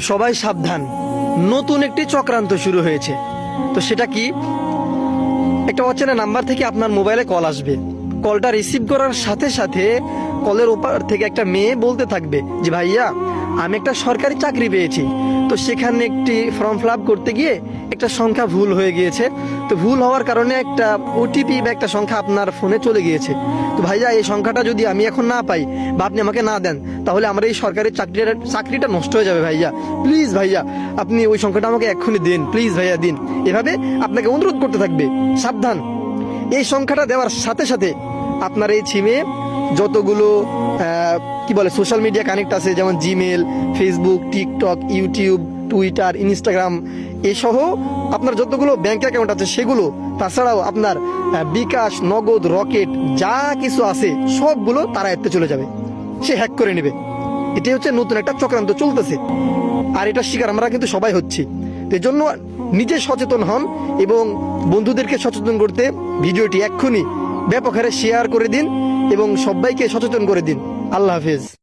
সবাই সাবধান, নতুন একটি চক্রান্ত শুরু হয়েছে। তো সেটা কি? একটা অচেনা নাম্বার থেকে আপনার মোবাইলে কল আসবে। কলটা রিসিভ করার সাথে সাথে কলের ওপার থেকে একটা মেয়ে বলতে থাকবে যে ভাইয়া, আমি একটা সরকারি চাকরি পেয়েছি, তো সেখানে একটি ফর্ম ফিল আপ করতে গিয়ে একটা সংখ্যা ভুল হয়ে গিয়েছে। তো ভুল হওয়ার কারণে একটা ওটিপি বা একটা সংখ্যা আপনার ফোনে চলে গিয়েছে। তো ভাইয়া, এই সংখ্যাটা যদি আমি এখন না পাই বা আপনি আমাকে না দেন, তাহলে আমার এই সরকারি চাকরিটা নষ্ট হয়ে যাবে। ভাইয়া প্লিজ, ভাইয়া আপনি ওই সংখ্যাটা আমাকে এক্ষুনি দিন, প্লিজ ভাইয়া দিন। এভাবে আপনাকে অনুরোধ করতে থাকবে। সাবধান, এই সংখ্যাটা দেওয়ার সাথে সাথে আপনার এই সিমে যতগুলো কি বলে সোশ্যাল মিডিয়া কানেক্ট আছে, যেমন Gmail, Facebook, TikTok, YouTube, Twitter, Instagram, এসহ আপনার যতগুলো ব্যাংক অ্যাকাউন্ট আছে সেগুলো, তাছাড়াও আপনার বিকাশ, নগদ, রকেট যা কিছু আছে সবগুলো তার আয়ত্তে চলে যাবে। সে হ্যাক করে নেবে। এটাই হচ্ছে নতুন একটা চক্রান্ত চলতেছে, আর এটার শিকার আমরা কিন্তু সবাই হচ্ছি। এর জন্য নিজে সচেতন হন এবং বন্ধুদেরকে সচেতন করতে ভিডিওটি এক্ষুনি ব্যাপক হারে শেয়ার করে দিন এবং সবাইকে সচেতন করে দিন। আল্লাহ হাফেজ।